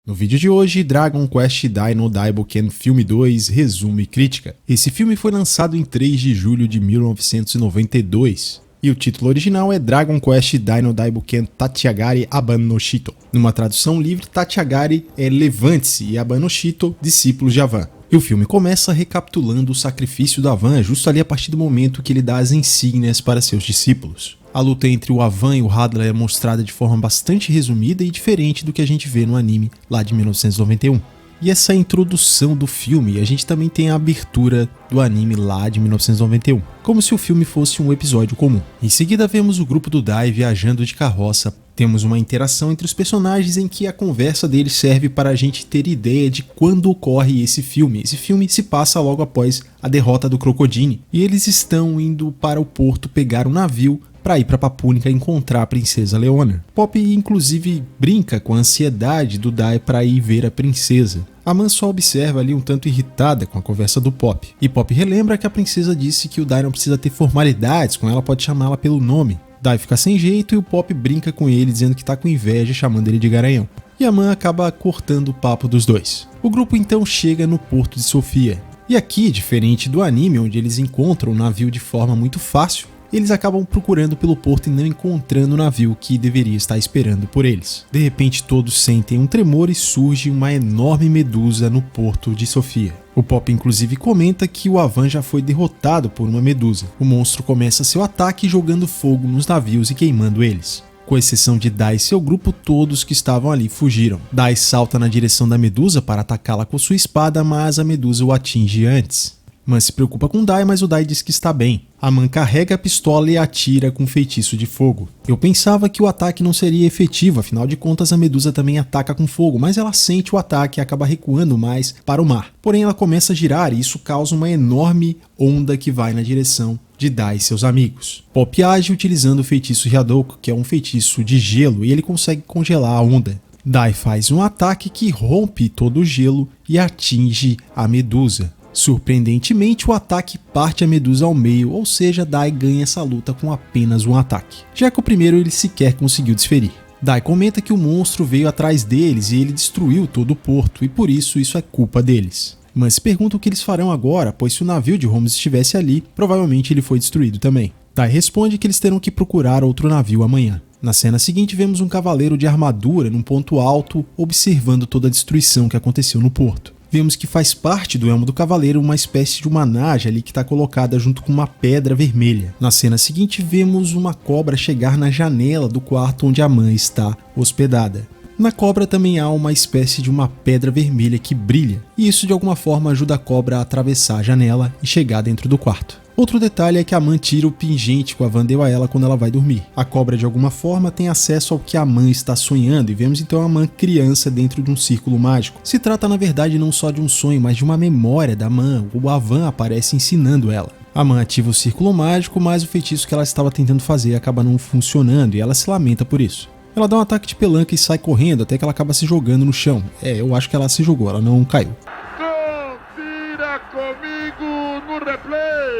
No vídeo de hoje, Dragon Quest Dino Daiboken Filme 2, resumo e crítica. Esse filme foi lançado em 3 de julho de 1992. E o título original é Dragon Quest Dino Daiboken Tachiagari Aban no Shito. Numa tradução livre, Tachiagari é levante-se e Aban no Shito, discípulos de Avan. E o filme começa recapitulando o sacrifício do Avan justo ali a partir do momento que ele dá as insígnias para seus discípulos. A luta entre o Avan e o Hadla é mostrada de forma bastante resumida e diferente do que a gente vê no anime lá de 1991. E essa é a introdução do filme, a gente também tem a abertura do anime lá de 1991, como se o filme fosse um episódio comum. Em seguida vemos o grupo do Dai viajando de carroça, temos uma interação entre os personagens em que a conversa deles serve para a gente ter ideia de quando ocorre esse filme. Esse filme se passa logo após a derrota do Crocodile, e eles estão indo para o porto pegar um navio para ir para Papúnica encontrar a princesa Leona. Pop inclusive brinca com a ansiedade do Dai para ir ver a princesa. A Man só observa ali um tanto irritada com a conversa do Pop. E Pop relembra que a princesa disse que o Dai não precisa ter formalidades, com ela pode chamá-la pelo nome. Dai fica sem jeito e o Pop brinca com ele dizendo que tá com inveja, chamando ele de garanhão. E a Man acaba cortando o papo dos dois. O grupo então chega no porto de Sofia. E aqui, diferente do anime, onde eles encontram o navio de forma muito fácil, eles acabam procurando pelo porto e não encontrando o navio que deveria estar esperando por eles. De repente todos sentem um tremor e surge uma enorme medusa no porto de Sofia. O Pop inclusive comenta que o Avan já foi derrotado por uma medusa. O monstro começa seu ataque jogando fogo nos navios e queimando eles. Com exceção de Dai e seu grupo, todos que estavam ali fugiram. Dai salta na direção da medusa para atacá-la com sua espada, mas a medusa o atinge antes. Man se preocupa com Dai, mas o Dai diz que está bem. A Man carrega a pistola e atira com feitiço de fogo. Eu pensava que o ataque não seria efetivo, afinal de contas a Medusa também ataca com fogo, mas ela sente o ataque e acaba recuando mais para o mar. Porém ela começa a girar e isso causa uma enorme onda que vai na direção de Dai e seus amigos. Pop age utilizando o feitiço Hyadoku, que é um feitiço de gelo, e ele consegue congelar a onda. Dai faz um ataque que rompe todo o gelo e atinge a Medusa. Surpreendentemente, o ataque parte a Medusa ao meio, ou seja, Dai ganha essa luta com apenas um ataque, já que o primeiro ele sequer conseguiu desferir. Dai comenta que o monstro veio atrás deles e ele destruiu todo o porto, e por isso é culpa deles. Mas se pergunta o que eles farão agora, pois se o navio de Holmes estivesse ali, provavelmente ele foi destruído também. Dai responde que eles terão que procurar outro navio amanhã. Na cena seguinte vemos um cavaleiro de armadura num ponto alto, observando toda a destruição que aconteceu no porto. Vemos que faz parte do elmo do cavaleiro uma espécie de uma naja ali que está colocada junto com uma pedra vermelha. Na cena seguinte vemos uma cobra chegar na janela do quarto onde a Man está hospedada. Na cobra também há uma espécie de uma pedra vermelha que brilha, e isso de alguma forma ajuda a cobra a atravessar a janela e chegar dentro do quarto. Outro detalhe é que a Man tira o pingente que o Avan deu a ela quando ela vai dormir. A cobra de alguma forma tem acesso ao que a Man está sonhando e vemos então a Man criança dentro de um círculo mágico. Se trata na verdade não só de um sonho, mas de uma memória da Man. O Avan aparece ensinando ela. A Man ativa o círculo mágico, mas o feitiço que ela estava tentando fazer acaba não funcionando e ela se lamenta por isso. Ela dá um ataque de pelanca e sai correndo até que ela acaba se jogando no chão. Eu acho que ela se jogou, ela não caiu. Confira comigo no replay!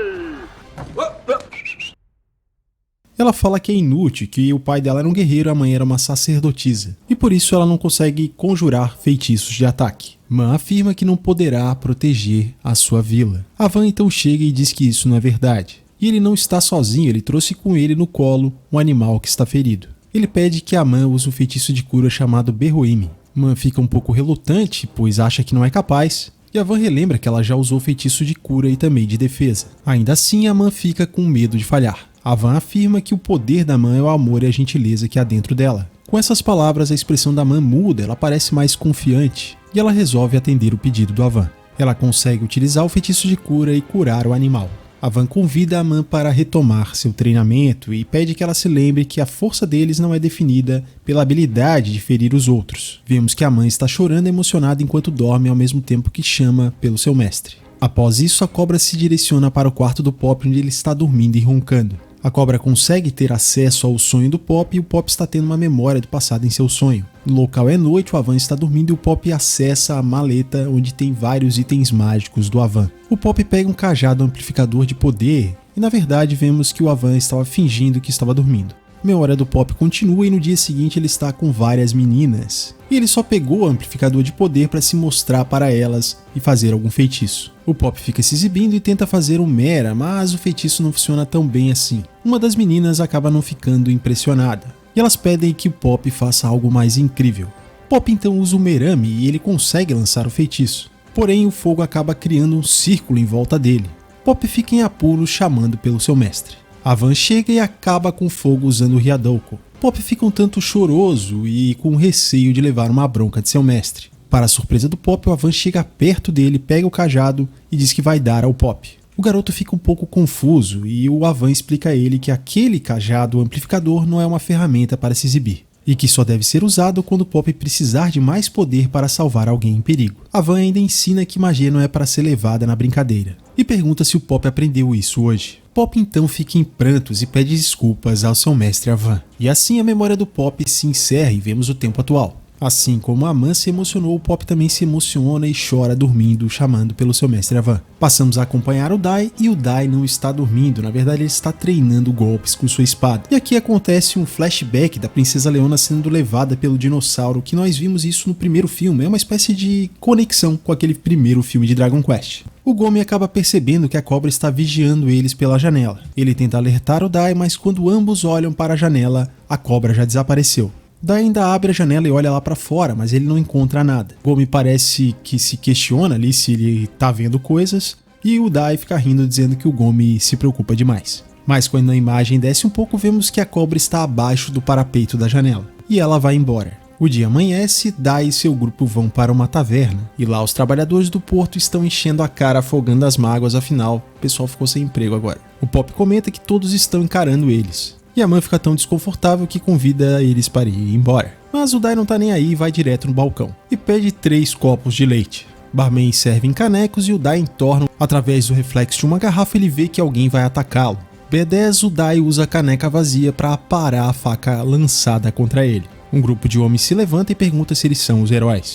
Ela fala que é inútil, que o pai dela era um guerreiro e a mãe era uma sacerdotisa, e por isso ela não consegue conjurar feitiços de ataque. Man afirma que não poderá proteger a sua vila. Avan então chega e diz que isso não é verdade. E ele não está sozinho, ele trouxe com ele no colo um animal que está ferido. Ele pede que a Man use um feitiço de cura chamado Berroime. Man fica um pouco relutante, pois acha que não é capaz, e a Van relembra que ela já usou feitiço de cura e também de defesa. Ainda assim, a Man fica com medo de falhar. A Van afirma que o poder da Man é o amor e a gentileza que há dentro dela. Com essas palavras, a expressão da Man muda, ela parece mais confiante, e ela resolve atender o pedido do Avan. Ela consegue utilizar o feitiço de cura e curar o animal. A Van convida a Man para retomar seu treinamento e pede que ela se lembre que a força deles não é definida pela habilidade de ferir os outros. Vemos que a Man está chorando emocionada enquanto dorme ao mesmo tempo que chama pelo seu mestre. Após isso, a cobra se direciona para o quarto do Pop onde ele está dormindo e roncando. A cobra consegue ter acesso ao sonho do Pop e o Pop está tendo uma memória do passado em seu sonho. O local é noite, o Avan está dormindo e o Pop acessa a maleta onde tem vários itens mágicos do Avan. O Pop pega um cajado amplificador de poder e na verdade vemos que o Avan estava fingindo que estava dormindo. A memória do Pop continua e no dia seguinte ele está com várias meninas. E ele só pegou o amplificador de poder para se mostrar para elas e fazer algum feitiço. O Pop fica se exibindo e tenta fazer um Mera, mas o feitiço não funciona tão bem assim. Uma das meninas acaba não ficando impressionada, e elas pedem que o Pop faça algo mais incrível. Pop então usa o Merame e ele consegue lançar o feitiço. Porém, o fogo acaba criando um círculo em volta dele. Pop fica em apuros chamando pelo seu mestre. A Van chega e acaba com o fogo usando o Ryadouko. Pop fica um tanto choroso e com receio de levar uma bronca de seu mestre. Para a surpresa do Pop, o Avan chega perto dele, pega o cajado e diz que vai dar ao Pop. O garoto fica um pouco confuso e o Avan explica a ele que aquele cajado amplificador não é uma ferramenta para se exibir, e que só deve ser usado quando o Pop precisar de mais poder para salvar alguém em perigo. Avan ainda ensina que magia não é para ser levada na brincadeira, e pergunta se o Pop aprendeu isso hoje. Pop então fica em prantos e pede desculpas ao seu mestre Avan. E assim a memória do Pop se encerra e vemos o tempo atual. Assim como a Man se emocionou, o Pop também se emociona e chora dormindo, chamando pelo seu mestre Avan. Passamos a acompanhar o Dai e o Dai não está dormindo, na verdade ele está treinando golpes com sua espada. E aqui acontece um flashback da Princesa Leona sendo levada pelo dinossauro, que nós vimos isso no primeiro filme, é uma espécie de conexão com aquele primeiro filme de Dragon Quest. O Gomi acaba percebendo que a cobra está vigiando eles pela janela. Ele tenta alertar o Dai, mas quando ambos olham para a janela, a cobra já desapareceu. Dai ainda abre a janela e olha lá para fora, mas ele não encontra nada. Gomi parece que se questiona ali se ele tá vendo coisas, e o Dai fica rindo dizendo que o Gomi se preocupa demais. Mas quando a imagem desce um pouco, vemos que a cobra está abaixo do parapeito da janela, e ela vai embora. O dia amanhece, Dai e seu grupo vão para uma taverna, e lá os trabalhadores do porto estão enchendo a cara afogando as mágoas, afinal, o pessoal ficou sem emprego agora. O Pop comenta que todos estão encarando eles. E a Man fica tão desconfortável que convida eles para ir embora. Mas o Dai não tá nem aí e vai direto no balcão. E pede 3 copos de leite. Barman serve em canecos e o Dai entorna. Através do reflexo de uma garrafa ele vê que alguém vai atacá-lo. B10, o Dai usa a caneca vazia para parar a faca lançada contra ele. Um grupo de homens se levanta e pergunta se eles são os heróis.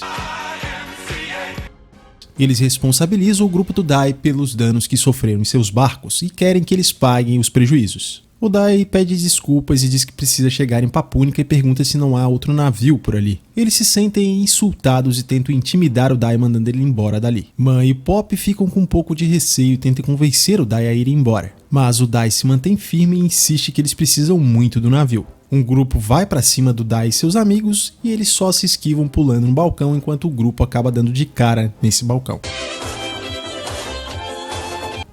Eles responsabilizam o grupo do Dai pelos danos que sofreram em seus barcos e querem que eles paguem os prejuízos. O Dai pede desculpas e diz que precisa chegar em Papúnica e pergunta se não há outro navio por ali. Eles se sentem insultados e tentam intimidar o Dai mandando ele embora dali. Man e Pop ficam com um pouco de receio e tentam convencer o Dai a ir embora. Mas o Dai se mantém firme e insiste que eles precisam muito do navio. Um grupo vai para cima do Dai e seus amigos e eles só se esquivam pulando no balcão enquanto o grupo acaba dando de cara nesse balcão.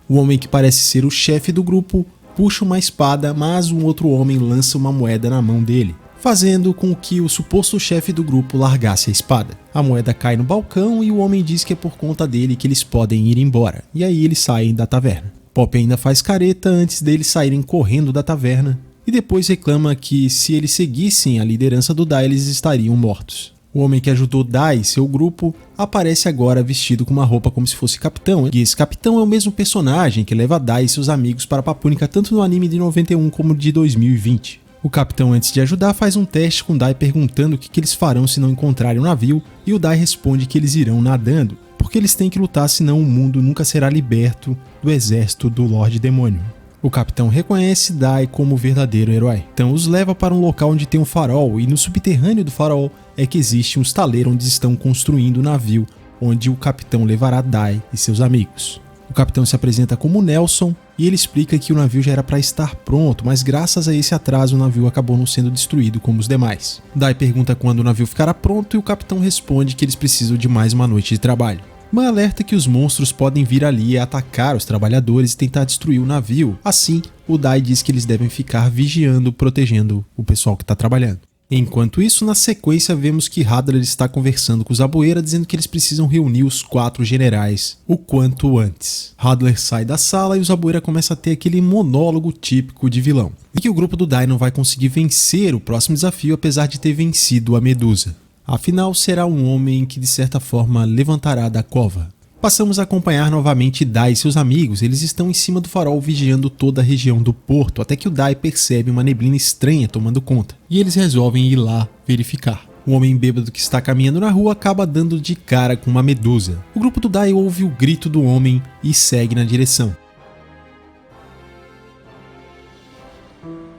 O homem que parece ser o chefe do grupo puxa uma espada, mas um outro homem lança uma moeda na mão dele, fazendo com que o suposto chefe do grupo largasse a espada. A moeda cai no balcão e o homem diz que é por conta dele que eles podem ir embora, e aí eles saem da taverna. Pop ainda faz careta antes deles saírem correndo da taverna, e depois reclama que se eles seguissem a liderança do Dai eles estariam mortos. O homem que ajudou Dai e seu grupo aparece agora vestido com uma roupa como se fosse capitão, e esse capitão é o mesmo personagem que leva Dai e seus amigos para Papúnica tanto no anime de 91 como de 2020. O capitão, antes de ajudar, faz um teste com Dai perguntando o que eles farão se não encontrarem o navio, e o Dai responde que eles irão nadando, porque eles têm que lutar senão o mundo nunca será liberto do exército do Lorde Demônio. O capitão reconhece Dai como o verdadeiro herói, então os leva para um local onde tem um farol, e no subterrâneo do farol é que existe um estaleiro onde estão construindo o navio, onde o capitão levará Dai e seus amigos. O capitão se apresenta como Nelson e ele explica que o navio já era para estar pronto, mas graças a esse atraso o navio acabou não sendo destruído como os demais. Dai pergunta quando o navio ficará pronto e o capitão responde que eles precisam de mais uma noite de trabalho. Man alerta que os monstros podem vir ali e atacar os trabalhadores e tentar destruir o navio. Assim, o Dai diz que eles devem ficar vigiando, protegendo o pessoal que está trabalhando. Enquanto isso, na sequência, vemos que Hadler está conversando com os Zabueira, dizendo que eles precisam reunir os 4 generais o quanto antes. Hadler sai da sala e os Zabueira começam a ter aquele monólogo típico de vilão, e que o grupo do Dai não vai conseguir vencer o próximo desafio apesar de ter vencido a Medusa. Afinal, será um homem que de certa forma levantará da cova. Passamos a acompanhar novamente Dai e seus amigos. Eles estão em cima do farol vigiando toda a região do porto, até que o Dai percebe uma neblina estranha tomando conta, e eles resolvem ir lá verificar. O homem bêbado que está caminhando na rua acaba dando de cara com uma medusa. O grupo do Dai ouve o grito do homem e segue na direção.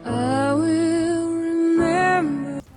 I will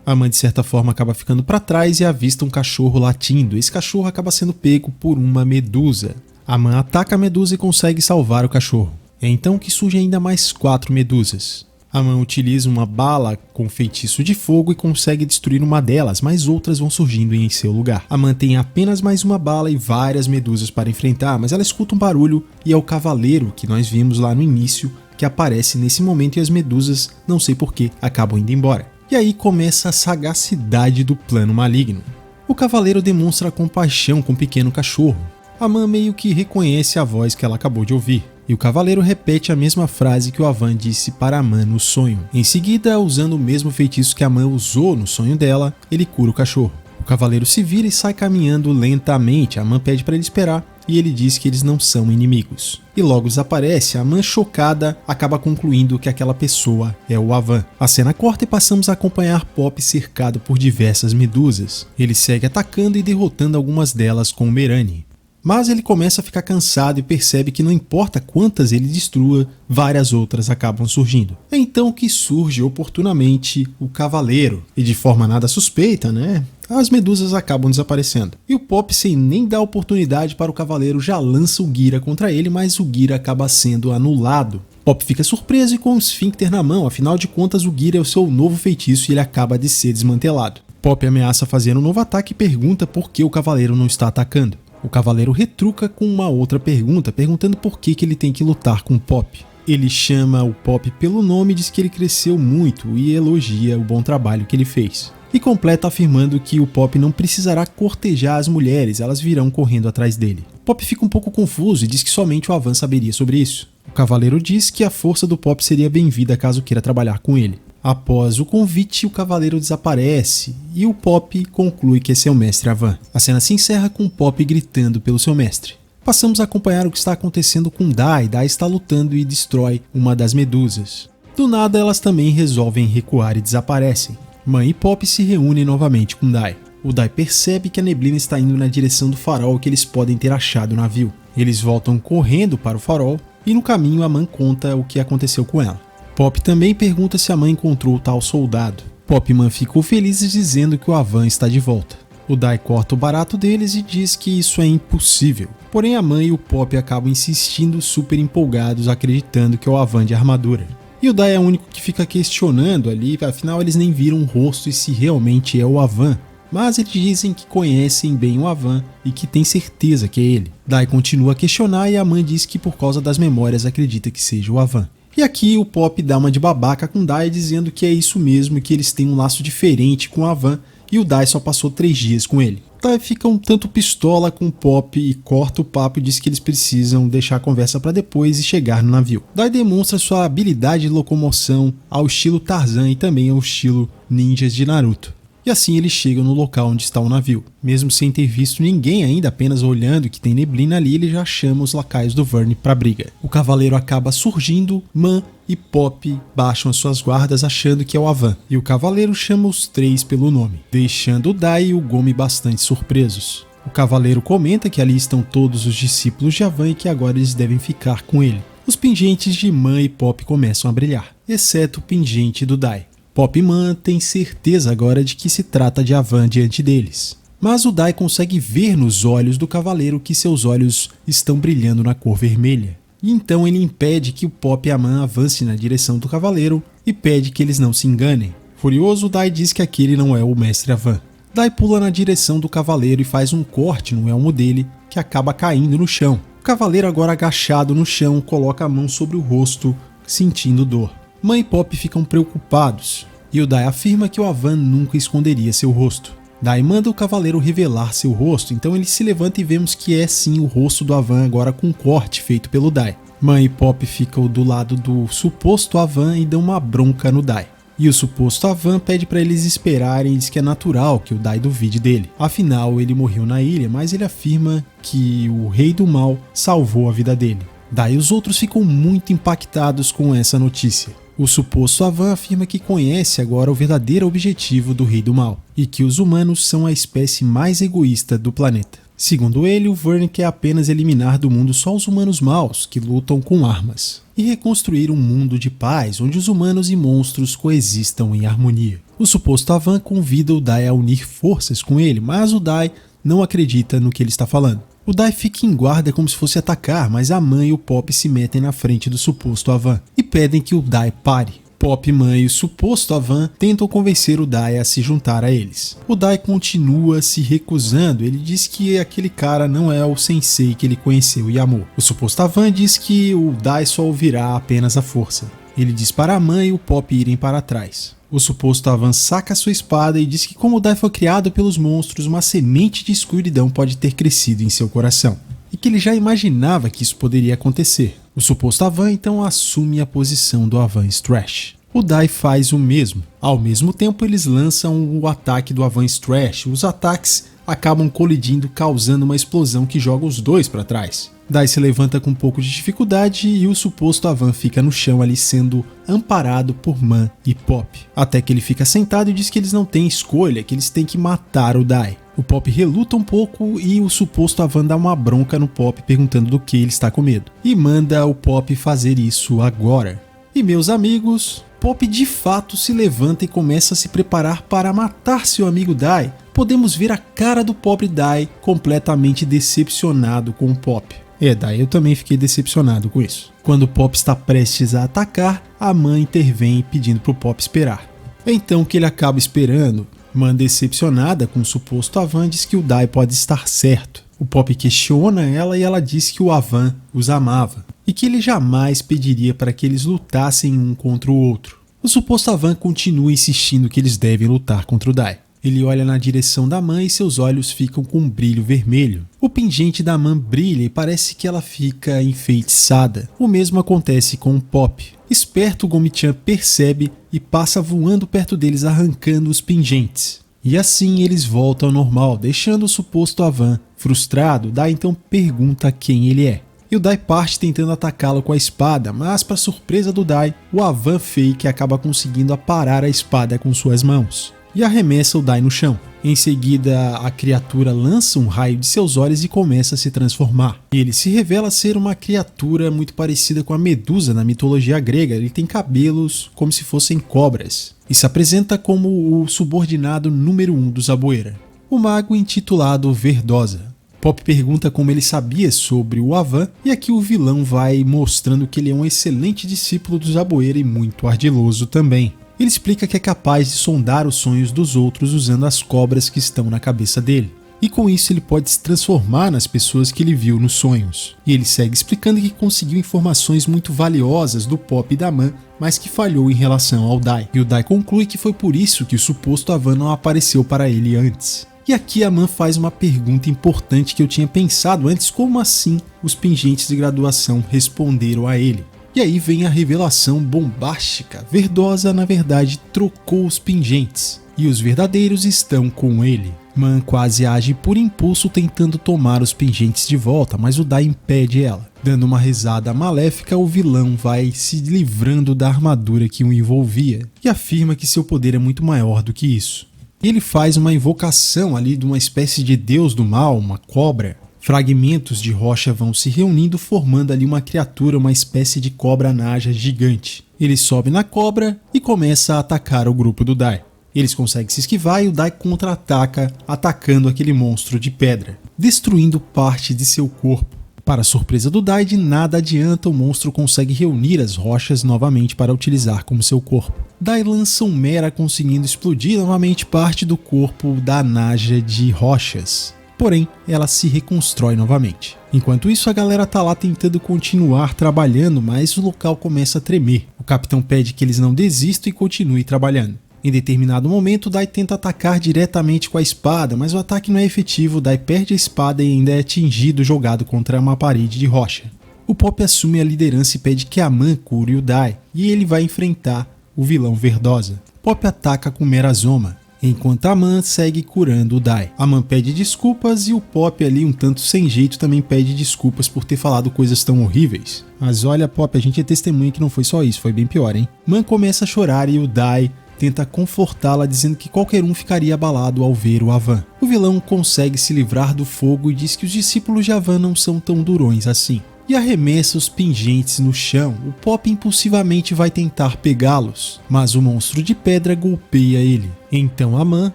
Aman, de certa forma, acaba ficando para trás e avista um cachorro latindo. Esse cachorro acaba sendo pego por uma medusa. Aman ataca a medusa e consegue salvar o cachorro. É então que surgem ainda mais 4 medusas. Aman utiliza uma bala com feitiço de fogo e consegue destruir uma delas, mas outras vão surgindo em seu lugar. Aman tem apenas mais uma bala e várias medusas para enfrentar, mas ela escuta um barulho e é o cavaleiro que nós vimos lá no início que aparece nesse momento e as medusas, não sei porquê, acabam indo embora. E aí começa a sagacidade do plano maligno. O cavaleiro demonstra compaixão com o pequeno cachorro. Aman meio que reconhece a voz que ela acabou de ouvir. E o cavaleiro repete a mesma frase que o Avan disse para Aman no sonho. Em seguida, usando o mesmo feitiço que Aman usou no sonho dela, ele cura o cachorro. O cavaleiro se vira e sai caminhando lentamente. Aman pede para ele esperar e ele diz que eles não são inimigos. E logo desaparece. Aman, chocada, acaba concluindo que aquela pessoa é o Avan. A cena corta e passamos a acompanhar Pop cercado por diversas medusas. Ele segue atacando e derrotando algumas delas com o Merani. Mas ele começa a ficar cansado e percebe que não importa quantas ele destrua, várias outras acabam surgindo. É então que surge oportunamente o cavaleiro, e de forma nada suspeita, né? As medusas acabam desaparecendo. E o Pop, sem nem dar oportunidade para o cavaleiro, já lança o Gira contra ele, mas o Gira acaba sendo anulado. Pop fica surpreso e com o esfíncter na mão, afinal de contas o Gira é o seu novo feitiço e ele acaba de ser desmantelado. Pop ameaça fazer um novo ataque e pergunta por que o cavaleiro não está atacando. O cavaleiro retruca com uma outra pergunta, perguntando por que ele tem que lutar com o Pop. Ele chama o Pop pelo nome e diz que ele cresceu muito e elogia o bom trabalho que ele fez. E completa afirmando que o Pop não precisará cortejar as mulheres, elas virão correndo atrás dele. Pop fica um pouco confuso e diz que somente o Avan saberia sobre isso. O cavaleiro diz que a força do Pop seria bem-vinda caso queira trabalhar com ele. Após o convite, o cavaleiro desaparece e o Pop conclui que é seu mestre Avan. A cena se encerra com o Pop gritando pelo seu mestre. Passamos a acompanhar o que está acontecendo com Dai. Dai está lutando e destrói uma das medusas. Do nada, elas também resolvem recuar e desaparecem. Mãe e Pop se reúnem novamente com Dai. O Dai percebe que a neblina está indo na direção do farol que eles podem ter achado o navio. Eles voltam correndo para o farol e no caminho a mãe conta o que aconteceu com ela. Pop também pergunta se a mãe encontrou o tal soldado. Pop e Man ficou felizes dizendo que o Avan está de volta. O Dai corta o barato deles e diz que isso é impossível. Porém a mãe e o Pop acabam insistindo super empolgados, acreditando que é o Avan de armadura. E o Dai é o único que fica questionando ali, afinal eles nem viram o rosto e se realmente é o Avan. Mas eles dizem que conhecem bem o Avan e que tem certeza que é ele. Dai continua a questionar e a mãe diz que por causa das memórias acredita que seja o Avan. E aqui o Pop dá uma de babaca com o Dai dizendo que é isso mesmo e que eles têm um laço diferente com o Avan e o Dai só passou 3 dias com ele. O Dai fica um tanto pistola com o Pop e corta o papo e diz que eles precisam deixar a conversa para depois e chegar no navio. Dai demonstra sua habilidade de locomoção ao estilo Tarzan e também ao estilo ninjas de Naruto. E assim eles chegam no local onde está o navio. Mesmo sem ter visto ninguém ainda, apenas olhando que tem neblina ali, ele já chama os lacaios do Verne para briga. O cavaleiro acaba surgindo, Man e Pop baixam as suas guardas achando que é o Avan. E o cavaleiro chama os 3 pelo nome, deixando o Dai e o Gomi bastante surpresos. O cavaleiro comenta que ali estão todos os discípulos de Avan e que agora eles devem ficar com ele. Os pingentes de Man e Pop começam a brilhar, exceto o pingente do Dai. Pop e Man têm certeza agora de que se trata de Avan diante deles. Mas o Dai consegue ver nos olhos do cavaleiro que seus olhos estão brilhando na cor vermelha. E então ele impede que o Pop e a Man avancem na direção do cavaleiro e pede que eles não se enganem. Furioso, o Dai diz que aquele não é o mestre Avan. Dai pula na direção do cavaleiro e faz um corte no elmo dele que acaba caindo no chão. O cavaleiro, agora agachado no chão, coloca a mão sobre o rosto, sentindo dor. Mãe e Pop ficam preocupados, e o Dai afirma que o Avan nunca esconderia seu rosto. Dai manda o cavaleiro revelar seu rosto, então ele se levanta e vemos que é sim o rosto do Avan agora com um corte feito pelo Dai. Mãe e Pop ficam do lado do suposto Avan e dão uma bronca no Dai. E o suposto Avan pede para eles esperarem e diz que é natural que o Dai duvide dele. Afinal, ele morreu na ilha, mas ele afirma que o Rei do Mal salvou a vida dele. Dai e os outros ficam muito impactados com essa notícia. O suposto Avan afirma que conhece agora o verdadeiro objetivo do Rei do Mal, e que os humanos são a espécie mais egoísta do planeta. Segundo ele, o Verne quer apenas eliminar do mundo só os humanos maus, que lutam com armas, e reconstruir um mundo de paz, onde os humanos e monstros coexistam em harmonia. O suposto Avan convida o Dai a unir forças com ele, mas o Dai não acredita no que ele está falando. O Dai fica em guarda como se fosse atacar, mas a Man e o Pop se metem na frente do suposto Avan e pedem que o Dai pare. Pop, Man e o suposto Avan tentam convencer o Dai a se juntar a eles. O Dai continua se recusando, ele diz que aquele cara não é o sensei que ele conheceu e amou. O suposto Avan diz que o Dai só ouvirá apenas a força. Ele diz para a Man e o Pop irem para trás. O suposto Avan saca sua espada e diz que como o Dai foi criado pelos monstros, uma semente de escuridão pode ter crescido em seu coração. E que ele já imaginava que isso poderia acontecer. O suposto Avan então assume a posição do Avan Strash. O Dai faz o mesmo. Ao mesmo tempo eles lançam o ataque do Avan Strash. Os ataques acabam colidindo, causando uma explosão que joga os dois para trás. Dai se levanta com um pouco de dificuldade e o suposto Avan fica no chão ali sendo amparado por Man e Pop. Até que ele fica sentado e diz que eles não têm escolha, que eles têm que matar o Dai. O Pop reluta um pouco e o suposto Avan dá uma bronca no Pop perguntando do que ele está com medo. E manda o Pop fazer isso agora. E meus amigos, Pop de fato se levanta e começa a se preparar para matar seu amigo Dai. Podemos ver a cara do pobre Dai completamente decepcionado com o Pop. Dai, eu também fiquei decepcionado com isso. Quando o Pop está prestes a atacar, a Man intervém pedindo pro Pop esperar. Então que ele acaba esperando, Man decepcionada com o suposto Avan diz que o Dai pode estar certo. O Pop questiona ela e ela diz que o Avan os amava e que ele jamais pediria para que eles lutassem um contra o outro. O suposto Avan continua insistindo que eles devem lutar contra o Dai. Ele olha na direção da Man e seus olhos ficam com um brilho vermelho. O pingente da Man brilha e parece que ela fica enfeitiçada. O mesmo acontece com o Pop. Esperto, Gomi-chan percebe e passa voando perto deles arrancando os pingentes. E assim eles voltam ao normal, deixando o suposto Avan frustrado. Dai então pergunta quem ele é. E o Dai parte tentando atacá-lo com a espada, mas para surpresa do Dai, o Avan Fake acaba conseguindo aparar a espada com suas mãos e arremessa o Dai no chão. Em seguida, a criatura lança um raio de seus olhos e começa a se transformar. Ele se revela ser uma criatura muito parecida com a Medusa na mitologia grega. Ele tem cabelos como se fossem cobras e se apresenta como o subordinado número 1 do Zabuera, o mago intitulado Verdosa. Pop pergunta como ele sabia sobre o Avan e aqui o vilão vai mostrando que ele é um excelente discípulo do Zabuera e muito ardiloso também. Ele explica que é capaz de sondar os sonhos dos outros usando as cobras que estão na cabeça dele. E com isso ele pode se transformar nas pessoas que ele viu nos sonhos. E ele segue explicando que conseguiu informações muito valiosas do Pop e da Man, mas que falhou em relação ao Dai. E o Dai conclui que foi por isso que o suposto Avan não apareceu para ele antes. E aqui a Man faz uma pergunta importante que eu tinha pensado antes: como assim os pingentes de graduação responderam a ele? E aí vem a revelação bombástica. Verdosa, na verdade, trocou os pingentes. E os verdadeiros estão com ele. Man quase age por impulso tentando tomar os pingentes de volta, mas o Dai impede ela. Dando uma risada maléfica, o vilão vai se livrando da armadura que o envolvia. E afirma que seu poder é muito maior do que isso. E ele faz uma invocação ali de uma espécie de deus do mal, uma cobra. Fragmentos de rocha vão se reunindo, formando ali uma criatura, uma espécie de cobra naja gigante. Ele sobe na cobra e começa a atacar o grupo do Dai. Eles conseguem se esquivar e o Dai contra-ataca, atacando aquele monstro de pedra, destruindo parte de seu corpo. Para a surpresa do Dai, de nada adianta, o monstro consegue reunir as rochas novamente para utilizar como seu corpo. Dai lança um Mera conseguindo explodir novamente parte do corpo da naja de rochas. Porém, ela se reconstrói novamente. Enquanto isso, a galera tá lá tentando continuar trabalhando, mas o local começa a tremer. O capitão pede que eles não desistam e continuem trabalhando. Em determinado momento, Dai tenta atacar diretamente com a espada, mas o ataque não é efetivo. Dai perde a espada e ainda é atingido jogado contra uma parede de rocha. O Pop assume a liderança e pede que a Man cure o Dai, e ele vai enfrentar o vilão Verdosa. Pop ataca com Merazoma, enquanto a Man segue curando o Dai. A Man pede desculpas e o Pop ali, um tanto sem jeito, também pede desculpas por ter falado coisas tão horríveis. Mas olha, Pop, a gente é testemunha que não foi só isso, foi bem pior, hein? Man começa a chorar e o Dai tenta confortá-la dizendo que qualquer um ficaria abalado ao ver o Avan. O vilão consegue se livrar do fogo e diz que os discípulos de Avan não são tão durões assim. e arremessa os pingentes no chão. O Pop impulsivamente vai tentar pegá-los, mas o monstro de pedra golpeia ele. Então a Man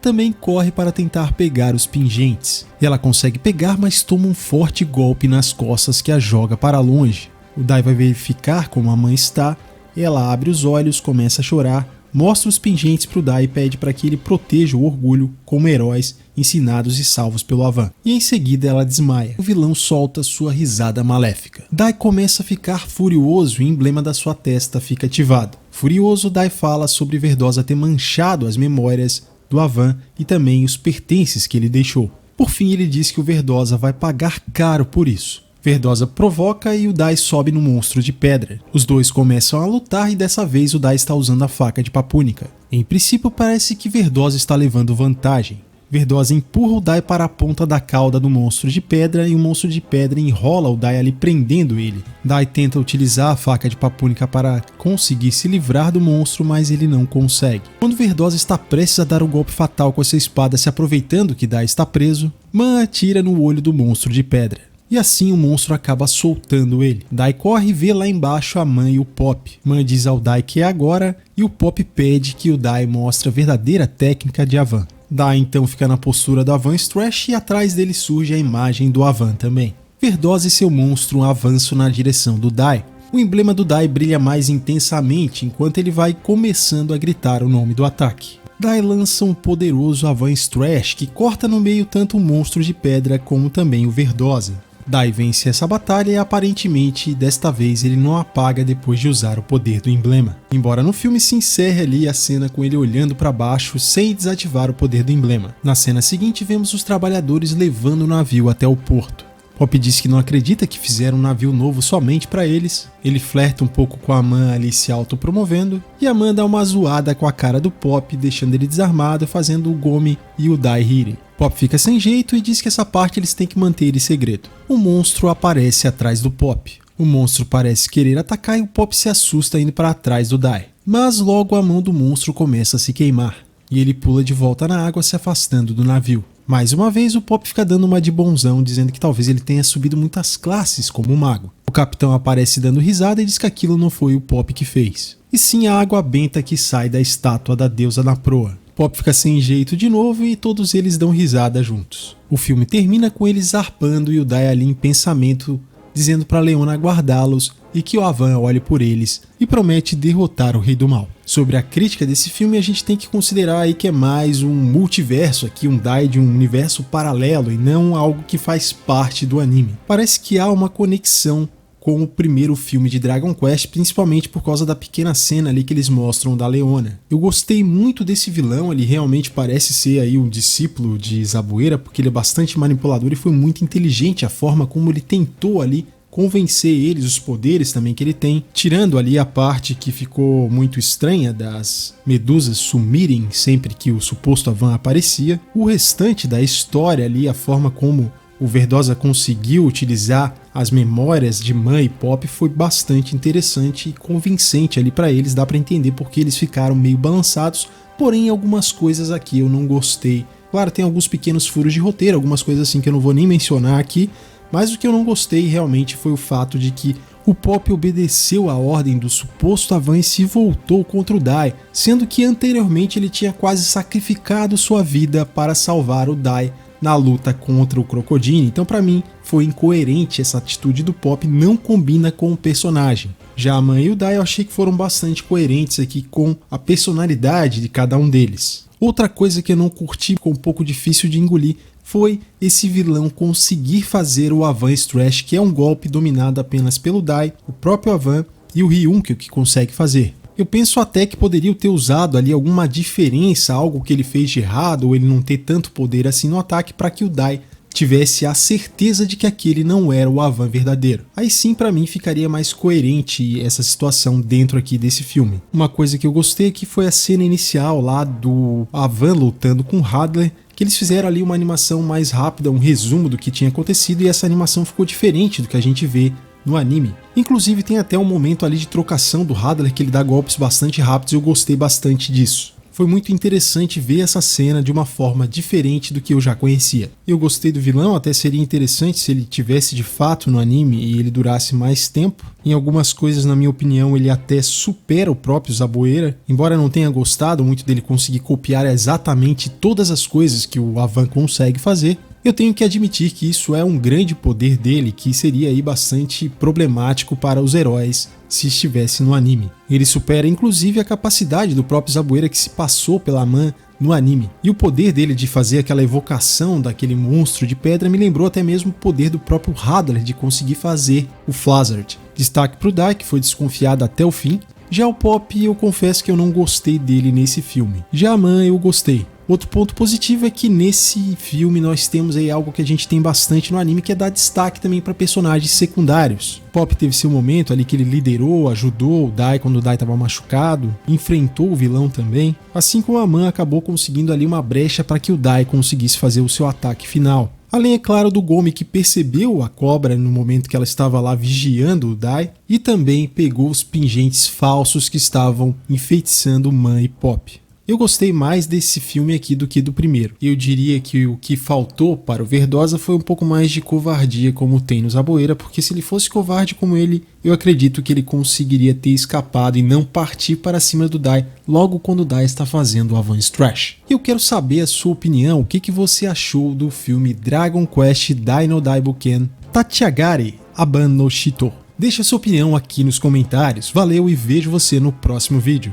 também corre para tentar pegar os pingentes. Ela consegue pegar, mas toma um forte golpe nas costas que a joga para longe. O Dai vai verificar como a Man está, ela abre os olhos, começa a chorar, mostra os pingentes para o Dai e pede para que ele proteja o orgulho como heróis ensinados e salvos pelo Avan. E em seguida ela desmaia. O vilão solta sua risada maléfica. Dai começa a ficar furioso e o emblema da sua testa fica ativado. Furioso, Dai fala sobre Verdosa ter manchado as memórias do Avan e também os pertences que ele deixou. Por fim, ele diz que o Verdosa vai pagar caro por isso. Verdosa provoca e o Dai sobe no monstro de pedra. Os dois começam a lutar e dessa vez o Dai está usando a faca de papúnica. Em princípio, parece que Verdosa está levando vantagem. Verdosa empurra o Dai para a ponta da cauda do monstro de pedra e o monstro de pedra enrola o Dai ali prendendo ele. Dai tenta utilizar a faca de papúnica para conseguir se livrar do monstro, mas ele não consegue. Quando Verdosa está prestes a dar o golpe fatal com a sua espada se aproveitando que Dai está preso, Man atira no olho do monstro de pedra. E assim o monstro acaba soltando ele. Dai corre e vê lá embaixo a Man e o Pop. Man diz ao Dai que é agora e o Pop pede que o Dai mostre a verdadeira técnica de Avan. Dai então fica na postura do Avan Strash e atrás dele surge a imagem do Avan também. Verdosa e seu monstro avançam na direção do Dai. O emblema do Dai brilha mais intensamente enquanto ele vai começando a gritar o nome do ataque. Dai lança um poderoso Avan Strash que corta no meio tanto o monstro de pedra como também o Verdosa. Dai vence essa batalha e aparentemente desta vez ele não apaga depois de usar o poder do emblema. Embora no filme se encerre ali a cena com ele olhando para baixo sem desativar o poder do emblema. Na cena seguinte vemos os trabalhadores levando o navio até o porto. Pop diz que não acredita que fizeram um navio novo somente para eles. Ele flerta um pouco com a Man ali se autopromovendo e a Man dá uma zoada com a cara do Pop, deixando ele desarmado, fazendo o Gomi e o Dai rirem. Pop fica sem jeito e diz que essa parte eles têm que manter em segredo. O monstro aparece atrás do Pop. O monstro parece querer atacar e o Pop se assusta indo para trás do Dai. Mas logo a mão do monstro começa a se queimar e ele pula de volta na água, se afastando do navio. Mais uma vez o Pop fica dando uma de bonzão, dizendo que talvez ele tenha subido muitas classes como mago. O capitão aparece dando risada e diz que aquilo não foi o Pop que fez, e sim a água benta que sai da estátua da deusa na proa. Pop fica sem jeito de novo e todos eles dão risada juntos. O filme termina com eles zarpando e o Dai ali em pensamento, dizendo para Leona aguardá-los e que o Avan olhe por eles e promete derrotar o Rei do Mal. Sobre a crítica desse filme, a gente tem que considerar aí que é mais um multiverso aqui, um Dai de um universo paralelo e não algo que faz parte do anime. Parece que há uma conexão com o primeiro filme de Dragon Quest, principalmente por causa da pequena cena ali que eles mostram da Leona. Eu gostei muito desse vilão, ele realmente parece ser aí um discípulo de Zabuera, porque ele é bastante manipulador e foi muito inteligente a forma como ele tentou ali convencer eles, os poderes também que ele tem, tirando ali a parte que ficou muito estranha das medusas sumirem sempre que o suposto Avan aparecia. O restante da história ali, a forma como o Verdosa conseguiu utilizar as memórias de Man e Pop foi bastante interessante e convincente ali para eles, dá para entender porque eles ficaram meio balançados, porém algumas coisas aqui eu não gostei. Claro, tem alguns pequenos furos de roteiro, algumas coisas assim que eu não vou nem mencionar aqui, mas o que eu não gostei realmente foi o fato de que o Pop obedeceu a ordem do suposto Avan e se voltou contra o Dai, sendo que anteriormente ele tinha quase sacrificado sua vida para salvar o Dai na luta contra o Crocodile. Então para mim foi incoerente essa atitude do Pop, não combina com o personagem. Já a Man e o Dai eu achei que foram bastante coerentes aqui com a personalidade de cada um deles. Outra coisa que eu não curti, ficou um pouco difícil de engolir, foi esse vilão conseguir fazer o Avan Strash, que é um golpe dominado apenas pelo Dai, o próprio Avan e o Ryunkyo que consegue fazer. Eu penso até que poderiam ter usado ali alguma diferença, algo que ele fez de errado, ou ele não ter tanto poder assim no ataque, para que o Dai tivesse a certeza de que aquele não era o Avan verdadeiro. Aí sim, para mim, ficaria mais coerente essa situação dentro aqui desse filme. Uma coisa que eu gostei aqui foi a cena inicial lá do Avan lutando com o Hadler, que eles fizeram ali uma animação mais rápida, um resumo do que tinha acontecido, e essa animação ficou diferente do que a gente vê no anime. Inclusive tem até um momento ali de trocação do Hadler que ele dá golpes bastante rápidos e eu gostei bastante disso. Foi muito interessante ver essa cena de uma forma diferente do que eu já conhecia. Eu gostei do vilão, até seria interessante se ele tivesse de fato no anime e ele durasse mais tempo. Em algumas coisas, na minha opinião, ele até supera o próprio Zabueira, embora não tenha gostado muito dele conseguir copiar exatamente todas as coisas que o Avan consegue fazer. Eu tenho que admitir que isso é um grande poder dele, que seria aí bastante problemático para os heróis se estivesse no anime. Ele supera inclusive a capacidade do próprio Zabueira, que se passou pela Man no anime. E o poder dele de fazer aquela evocação daquele monstro de pedra me lembrou até mesmo o poder do próprio Hadler de conseguir fazer o Flazard. Destaque pro Dai, que foi desconfiado até o fim. Já o Pop, eu confesso que eu não gostei dele nesse filme. Já a Man eu gostei. Outro ponto positivo é que nesse filme nós temos aí algo que a gente tem bastante no anime, que é dar destaque também para personagens secundários. Pop teve seu momento ali que ele liderou, ajudou o Dai quando o Dai estava machucado, enfrentou o vilão também, assim como a Man acabou conseguindo ali uma brecha para que o Dai conseguisse fazer o seu ataque final. Além, é claro, do Gomi, que percebeu a cobra no momento que ela estava lá vigiando o Dai e também pegou os pingentes falsos que estavam enfeitiçando Man e Pop. Eu gostei mais desse filme aqui do que do primeiro. Eu diria que o que faltou para o Verdosa foi um pouco mais de covardia como tem no Zabueira, porque se ele fosse covarde como ele, eu acredito que ele conseguiria ter escapado e não partir para cima do Dai logo quando o Dai está fazendo o Avance Trash. Eu quero saber a sua opinião, o que você achou do filme Dragon Quest Dino Daibuken Tachiagari Aban no Shito. Deixe a sua opinião aqui nos comentários. Valeu e vejo você no próximo vídeo.